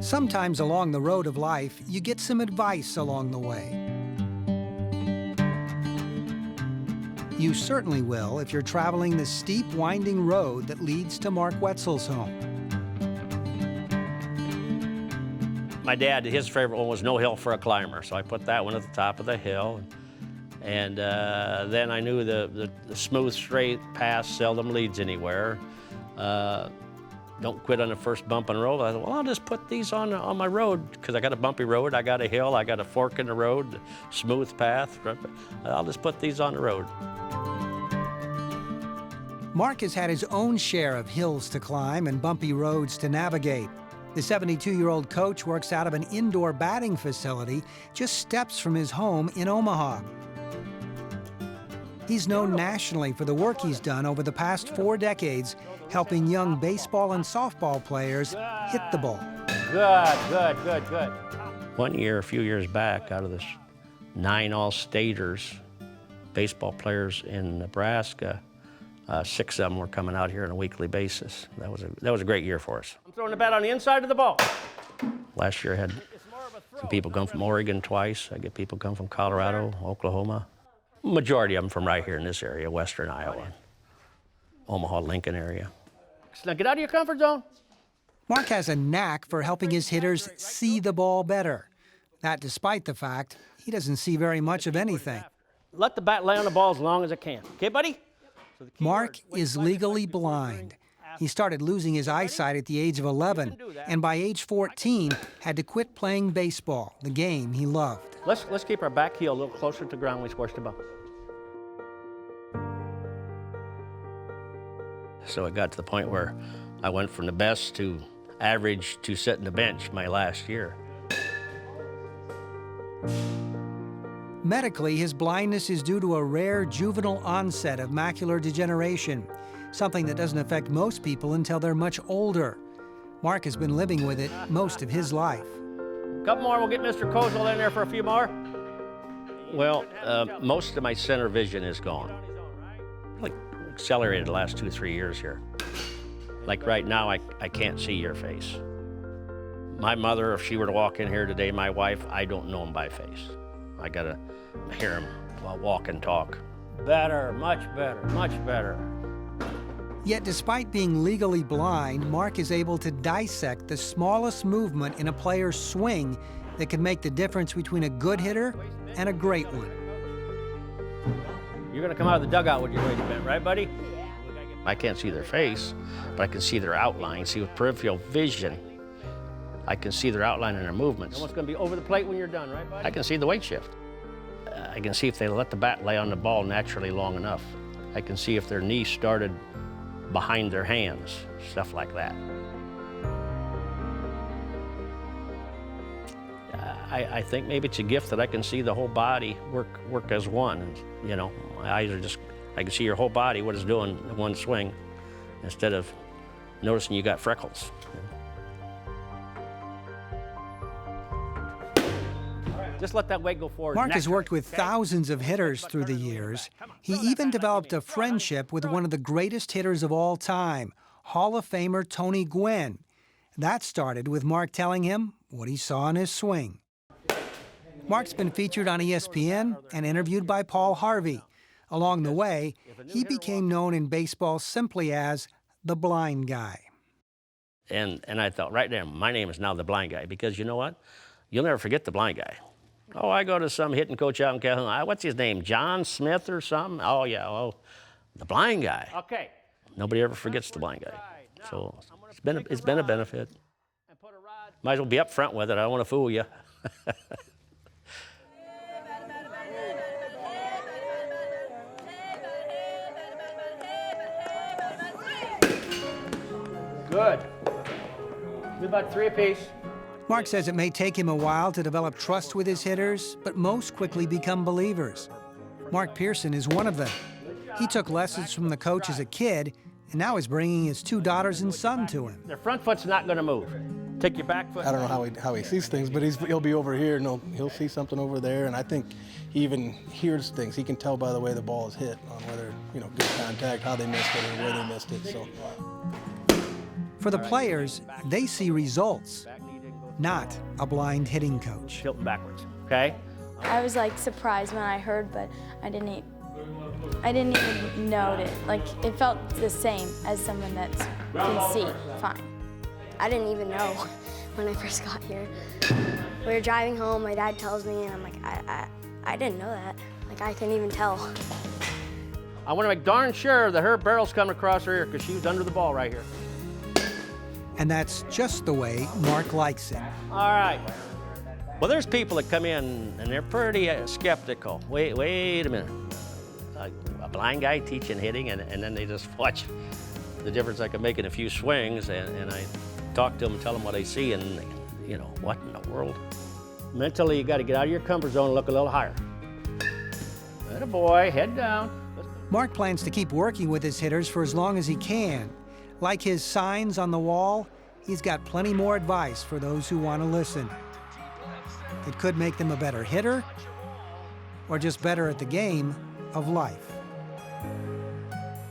Sometimes along the road of life, you get some advice along the way. You certainly will if you're traveling the steep, winding road that leads to Mark Wetzel's home. My dad, his favorite one was No Hill for a Climber, so I put that one at the top of the hill. And then I knew the smooth, straight path seldom leads anywhere. Don't quit on the first bump in the road. I thought, well, I'll just put these on my road, because I got a bumpy road, I got a hill, I got a fork in the road, smooth path. I'll just put these on the road. Mark has had his own share of hills to climb and bumpy roads to navigate. The 72-year-old coach works out of an indoor batting facility just steps from his home in Omaha. He's known nationally for the work he's done over the past 4 decades, helping young baseball and softball players hit the ball. Good. One year, a few years back, out of the 9 all-staters, baseball players in Nebraska, 6 of them were coming out here on a weekly basis. That was a great year for us. I'm throwing the bat on the inside of the ball. Last year I had some people come from Oregon twice. I get people come from Colorado, Oklahoma. Majority of them from right here in this area, western Iowa, Omaha, Lincoln area. Now get out of your comfort zone. Mark has a knack for helping his hitters see the ball better. That despite the fact he doesn't see very much of anything. Let the bat lay on the ball as long as it can. Okay, buddy? Mark is legally blind. He started losing his eyesight at the age of 11, and by age 14, had to quit playing baseball, the game he loved. Let's keep our back heel a little closer to the ground when we squash the ball. So it got to the point where I went from the best to average to sitting the bench my last year. Medically, his blindness is due to a rare juvenile onset of macular degeneration, something that doesn't affect most people until they're much older. Mark has been living with it most of his life. Couple more, we'll get Mr. Kozel in there for a few more. Well, most of my center vision is gone. Like accelerated the last 2 or 3 years here. Like right now, I can't see your face. My mother, if she were to walk in here today, my wife, I don't know him by face. I gotta hear him walk and talk. Better, much better, much better. Yet despite being legally blind, Mark is able to dissect the smallest movement in a player's swing that can make the difference between a good hitter and a great one. You're gonna come out of the dugout with your waist bent, right, buddy? I can't see their face, but I can see their outline. See, with peripheral vision, I can see their outline and their movements. And what's gonna be over the plate when you're done, right, buddy? I can see the weight shift. I can see if they let the bat lay on the ball naturally long enough. I can see if their knee started behind their hands, stuff like that. I think maybe it's a gift that I can see the whole body work as one. You know, my eyes are just, I can see your whole body, what it's doing in one swing, instead of noticing you got freckles. Just let that weight go forward. Mark has worked with thousands of hitters through the years. He even developed a friendship with one of the greatest hitters of all time, Hall of Famer Tony Gwynn. That started with Mark telling him what he saw in his swing. Mark's been featured on ESPN and interviewed by Paul Harvey. Along the way, he became known in baseball simply as the blind guy. And I thought, right there, my name is now the blind guy, because you know what? You'll never forget the blind guy. Oh, I go to some hitting coach out in Calhoun. What's his name, John Smith or something? Oh, yeah, oh, the blind guy. Okay. Nobody ever forgets the blind guy. So it's been a benefit. Might as well be up front with it. I don't want to fool you. Good. Do about 3 apiece. Mark says it may take him a while to develop trust with his hitters, but most quickly become believers. Mark Pearson is one of them. He took lessons from the coach as a kid, and now is bringing his 2 daughters and son to him. Their front foot's not going to move. Take your back foot. I don't know how he sees things, but he'll be over here, and he'll see something over there, and I think he even hears things. He can tell by the way the ball is hit on whether, good contact, how they missed it, or where they missed it. So For the players, they see results. not a blind hitting coach. Tilt backwards, okay? I was like surprised when I heard, but I didn't even note it. Like it felt the same as someone that can see fine. I didn't even know when I first got here. We were driving home, my dad tells me, and I'm like, I didn't know that. Like, I couldn't even tell. I want to make darn sure that her barrel's coming across her ear because she was under the ball right here. And that's just the way Mark likes it. All right. Well, there's people that come in and they're pretty skeptical. Wait a minute. A blind guy teaching hitting, and then they just watch the difference I can make in a few swings, and I talk to them and tell them what I see, and you know, what in the world? Mentally, you got to get out of your comfort zone and look a little higher. Attaboy, head down. Mark plans to keep working with his hitters for as long as he can. Like his signs on the wall, he's got plenty more advice for those who want to listen. It could make them a better hitter, or just better at the game of life.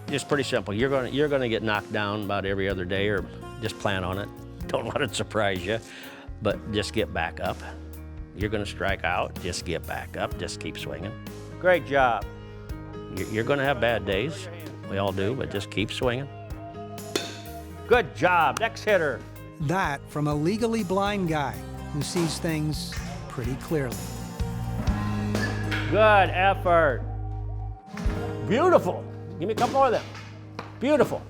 It's pretty simple. You're gonna get knocked down about every other day, or just plan on it. Don't let it surprise you, but just get back up. You're gonna strike out, just get back up, just keep swinging. Great job. You're gonna have bad days. We all do, but just keep swinging. Good job, next hitter. That from a legally blind guy who sees things pretty clearly. Good effort. Beautiful. Give me a couple more of them. Beautiful.